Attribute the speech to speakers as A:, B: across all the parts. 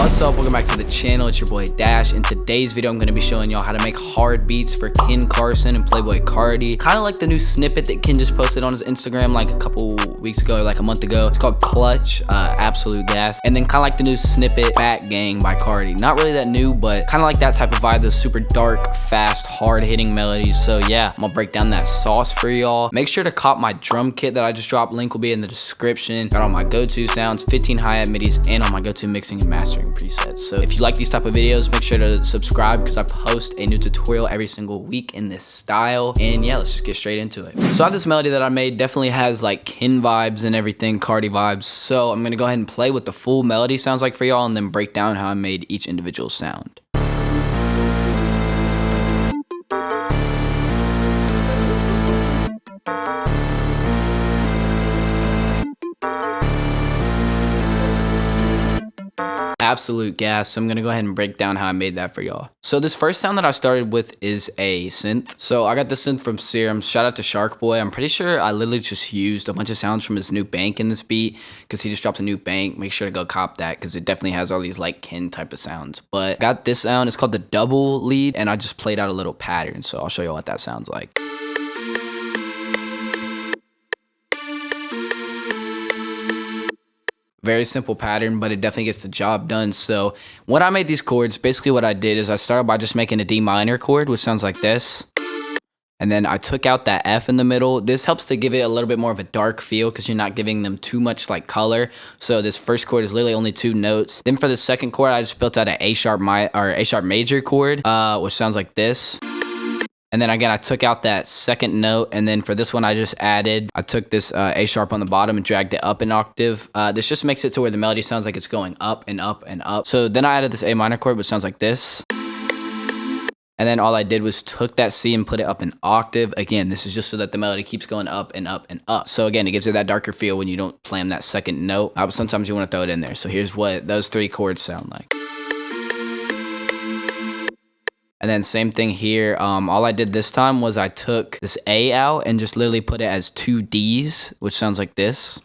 A: What's up? Welcome back to the channel. It's your boy Dash. In today's video, I'm going to be showing y'all how to make hard beats for Carson and Playboi Carti. Kind of like the new snippet that Ken just posted on his Instagram like a couple weeks ago or like a month ago. It's called Clutch, absolute gas. And then kind of like the new snippet Back Gang by Carti. Not really that new, but kind of like that type of vibe. Those super dark, fast, hard-hitting melodies. So yeah, I'm going to break down that sauce for y'all. Make sure to cop my drum kit that I just dropped. Link will be in the description. Got all my go-to sounds, 15 hi-hat midis, and all my go-to mixing and mastering presets. So if you like these type of videos, make sure to subscribe because I post a new tutorial every single week in this style. And yeah, let's just get straight into it. So I have this melody that I made, definitely has like Ken vibes and everything, Carti vibes. So I'm gonna go ahead and play what the full melody sounds like for y'all and then break down how I made each individual sound. Absolute gas. So I'm gonna go ahead and break down how I made that for y'all. So this first sound that I started with is a synth. So I got the synth from Serum. Shout out to Shark Boy. I'm pretty sure I literally just used a bunch of sounds from his new bank in this beat because he just dropped a new bank. Make sure to go cop that because it definitely has all these like Ken type of sounds. But got this sound. It's called the double lead, and I just played out a little pattern. So I'll show you what that sounds like. Very simple pattern, but it definitely gets the job done. So when I made these chords, basically what I did is I started by just making a D minor chord, which sounds like this. And then I took out that F in the middle. This helps to give it a little bit more of a dark feel because you're not giving them too much like color. So this first chord is literally only 2 notes. Then for the second chord, I just built out an A sharp major chord, which sounds like this. And then again, I took out that second note. And then for this one, I took this A sharp on the bottom and dragged it up an octave. This just makes it to where the melody sounds like it's going up and up and up. So then I added this A minor chord, which sounds like this. And then all I did was took that C and put it up an octave. Again, this is just so that the melody keeps going up and up and up. So again, it gives it that darker feel when you don't slam that second note. But sometimes you want to throw it in there. So here's what those 3 chords sound like. And then same thing here. All I did this time was I took this A out and just literally put it as 2 Ds, which sounds like this.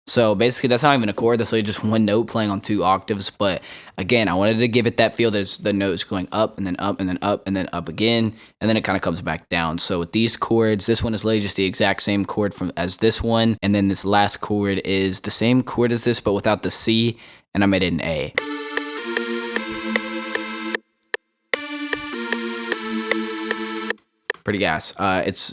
A: So basically that's not even a chord. That's really just 1 note playing on 2 octaves. But again, I wanted to give it that feel. There's the notes going up and then up and then up and then up again. And then it kind of comes back down. So with these chords, this one is literally just the exact same chord as this one. And then this last chord is the same chord as this, but without the C. And I made it an A. Pretty gas.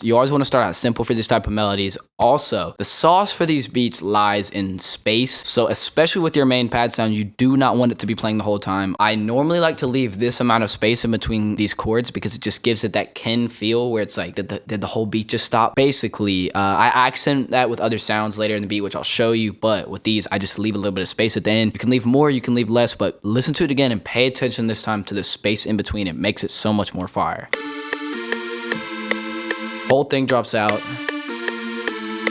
A: You always want to start out simple for these type of melodies. Also, the sauce for these beats lies in space. So especially with your main pad sound, you do not want it to be playing the whole time. I normally like to leave this amount of space in between these chords because it just gives it that Ken feel where it's like, did the whole beat just stop? Basically, I accent that with other sounds later in the beat, which I'll show you. But with these, I just leave a little bit of space at the end. You can leave more, you can leave less, but listen to it again and pay attention this time to the space in between. It makes it so much more fire. Whole thing drops out.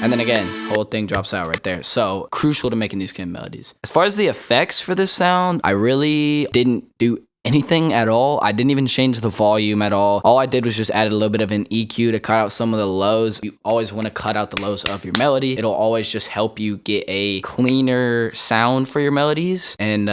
A: And then again, whole thing drops out right there. So crucial to making these Ken melodies. As far as the effects for this sound, I really didn't do anything at all. I didn't even change the volume at all. All I did was just add a little bit of an EQ to cut out some of the lows. You always want to cut out the lows of your melody. It'll always just help you get a cleaner sound for your melodies, and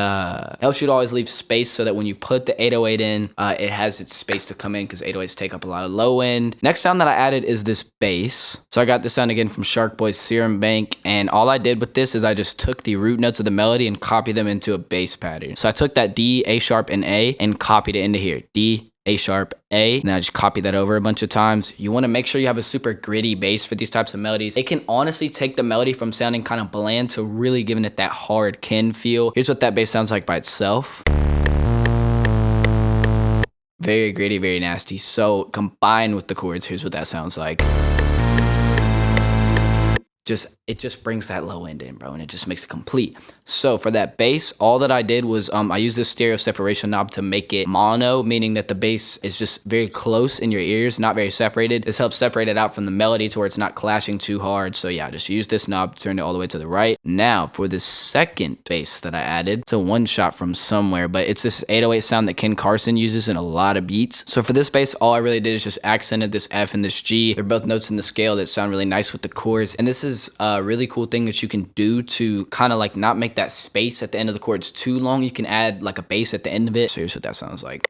A: helps you to always leave space so that when you put the 808 in, it has its space to come in because 808s take up a lot of low end. Next sound that I added is this bass. So I got this sound again from Shark Boy's Serum Bank, and all I did with this is I just took the root notes of the melody and copied them into a bass pattern. So I took that D, A sharp, and A and copied it into here. D, A sharp, A. And then I just copied that over a bunch of times. You want to make sure you have a super gritty bass for these types of melodies. It can honestly take the melody from sounding kind of bland to really giving it that hard Ken feel. Here's what that bass sounds like by itself. Very gritty, very nasty. So combined with the chords, here's what that sounds like. It just brings that low end in, bro, and it just makes it complete. So for that bass, all that I did was I used this stereo separation knob to make it mono, meaning that the bass is just very close in your ears, not very separated. This helps separate it out from the melody to where it's not clashing too hard. So yeah, just use this knob, turn it all the way to the right. Now for the second bass that I added, it's a one shot from somewhere, but it's this 808 sound that Carson uses in a lot of beats. So for this bass, all I really did is just accented this F and this G. They're both notes in the scale that sound really nice with the chords, and this is is a really cool thing that you can do to kind of like not make that space at the end of the chords too long. You can add like a bass at the end of it. So here's what that sounds like.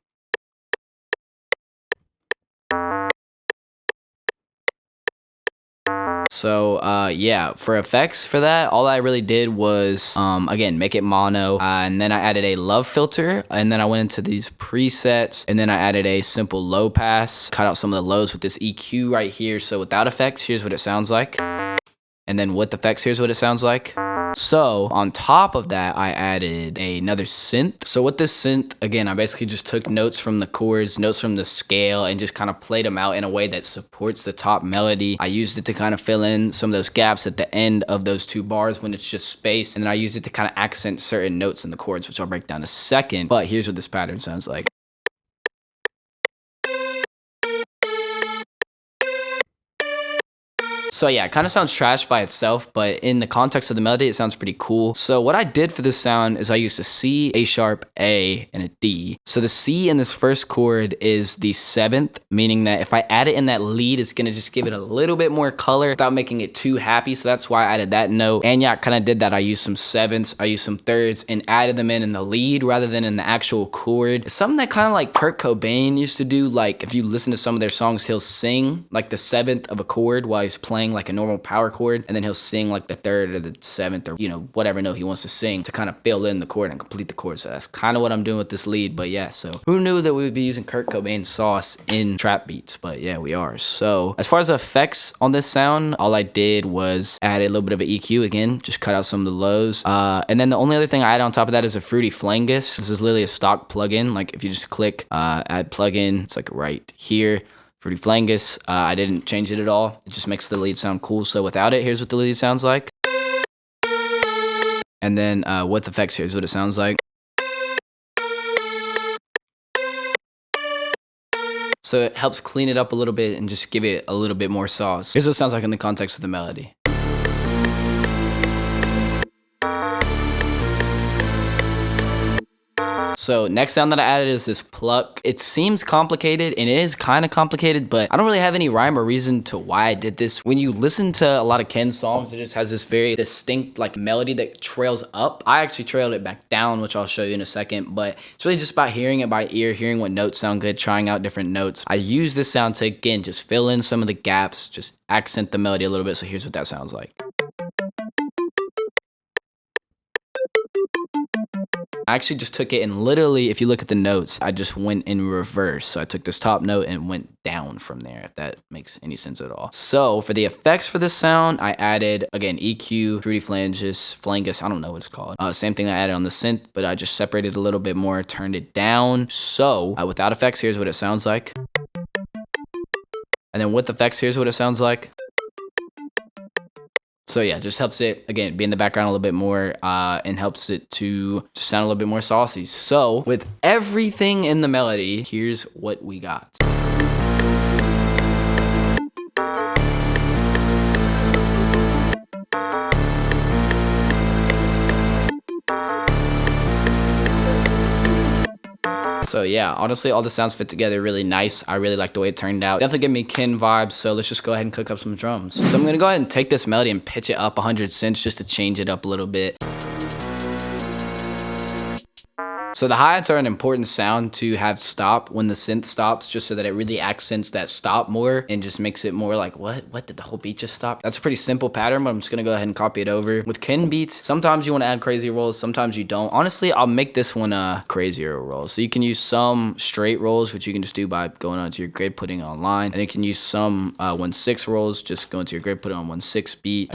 A: So yeah, for effects for that, all I really did was again make it mono, and then I added a love filter, and then I went into these presets, and then I added a simple low pass, cut out some of the lows with this EQ right here. So without effects, here's what it sounds like, and then with effects, here's what it sounds like. So on top of that, I added another synth. So with this synth, again, I basically just took notes from the chords, notes from the scale, and just kind of played them out in a way that supports the top melody. I used it to kind of fill in some of those gaps at the end of those two bars when it's just space. And then I used it to kind of accent certain notes in the chords, which I'll break down in a second. But here's what this pattern sounds like. So yeah, it kind of sounds trash by itself, but in the context of the melody, it sounds pretty cool. So what I did for this sound is I used a C, A sharp, A, and a D. So the C in this first chord is the 7th, meaning that if I add it in that lead, it's gonna just give it a little bit more color without making it too happy. So that's why I added that note. And yeah, I kind of did that. I used some 7ths, I used some 3rds, and added them in the lead rather than in the actual chord. It's something that kind of like Kurt Cobain used to do. Like if you listen to some of their songs, he'll sing like the 7th of a chord while he's playing like a normal power chord, and then he'll sing like the 3rd or the 7th or, you know, whatever note he wants to sing to kind of fill in the chord and complete the chord. So that's kind of what I'm doing with this lead. But yeah, so who knew that we would be using Kurt Cobain sauce in trap beats? But yeah, we are. So as far as the effects on this sound, all I did was add a little bit of an EQ again, just cut out some of the lows. And then the only other thing I added on top of that is a Fruity Flangus. This is literally a stock plugin. Like if you just click add plugin, it's like right here. Fruity Flangus. I didn't change it at all. It just makes the lead sound cool. So without it, here's what the lead sounds like. And then with effects, here's what it sounds like. So it helps clean it up a little bit and just give it a little bit more sauce. Here's what it sounds like in the context of the melody. So next sound that I added is this pluck. It seems complicated, and it is kind of complicated, but I don't really have any rhyme or reason to why I did this. When you listen to a lot of Ken's songs, it just has this very distinct like melody that trails up. I actually trailed it back down, which I'll show you in a second, but it's really just about hearing it by ear, hearing what notes sound good, trying out different notes. I use this sound to, again, just fill in some of the gaps, just accent the melody a little bit. So here's what that sounds like. I actually just took it and literally, if you look at the notes, I just went in reverse. So I took this top note and went down from there, if that makes any sense at all. So for the effects for this sound, I added, again, EQ, Fruity Flangus, I don't know what it's called. Same thing I added on the synth, but I just separated a little bit more, turned it down. So without effects, here's what it sounds like. And then with effects, here's what it sounds like. So yeah, just helps it, again, be in the background a little bit more and helps it to sound a little bit more saucy. So with everything in the melody, here's what we got. So yeah, honestly, all the sounds fit together really nice. I really like the way it turned out. Definitely give me Ken vibes, so let's just go ahead and cook up some drums. So I'm gonna go ahead and take this melody and pitch it up 100 cents just to change it up a little bit. So the hi-hats are an important sound to have stop when the synth stops, just so that it really accents that stop more and just makes it more like, what did the whole beat just stop? That's a pretty simple pattern, but I'm just gonna go ahead and copy it over. With Ken beats, sometimes you wanna add crazier rolls, sometimes you don't. Honestly, I'll make this one a crazier roll. So you can use some straight rolls, which you can just do by going onto your grid, putting online. And you can use some 1/6 rolls, just go into your grid, put it on 1/6 beat.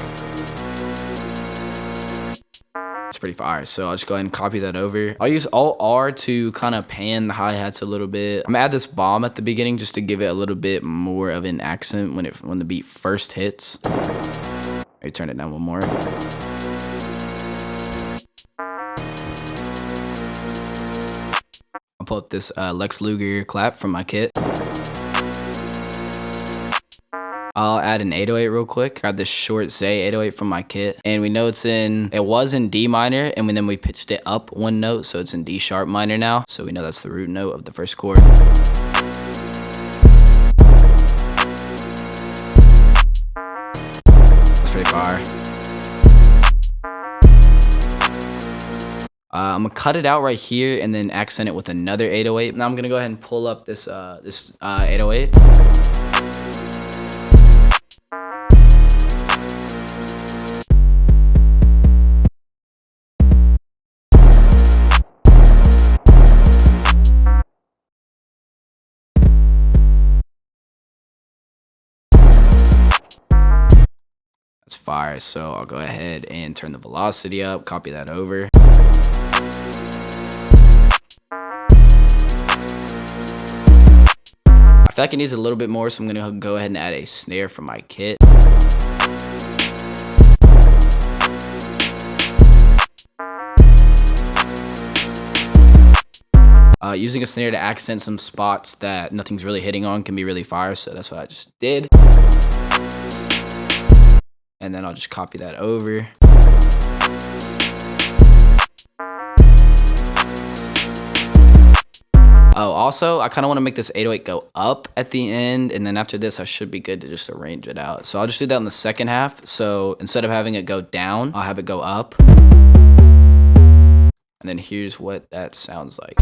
A: It's pretty fire, so I'll just go ahead and copy that over. I'll use Alt R to kind of pan the hi-hats a little bit. I'm gonna add this bomb at the beginning just to give it a little bit more of an accent when the beat first hits. Maybe turn it down one more. I'll pull up this Lex Luger clap from my kit. I'll add an 808 real quick. Grab this short Zay 808 from my kit. And we know it was in D minor, and then we pitched it up one note, so it's in D sharp minor now. So we know that's the root note of the first chord. That's pretty pretty fire. I'm gonna cut it out right here and then accent it with another 808. Now I'm gonna go ahead and pull up this 808. That's fire. So I'll go ahead and turn the velocity up, copy that over. I feel like it needs a little bit more, so I'm gonna go ahead and add a snare from my kit. Using a snare to accent some spots that nothing's really hitting on can be really fire, so that's what I just did. And then I'll just copy that over. Oh, also, I kind of want to make this 808 go up at the end, and then after this, I should be good to just arrange it out. So I'll just do that in the second half. So instead of having it go down, I'll have it go up. And then here's what that sounds like.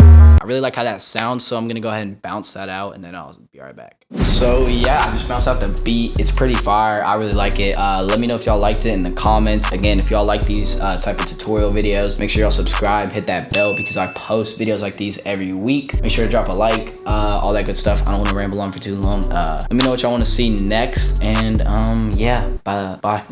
A: I really like how that sounds, so I'm gonna go ahead and bounce that out, and then I'll be right back. So yeah, I just bounced out the beat. It's pretty fire. I really like it. Let me know if y'all liked it in the comments. Again, if y'all like these type of tutorial videos, make sure y'all subscribe, hit that bell, because I post videos like these every week. Make sure to drop a like, all that good stuff. I don't want to ramble on for too long. Let me know what y'all want to see next, and yeah, bye.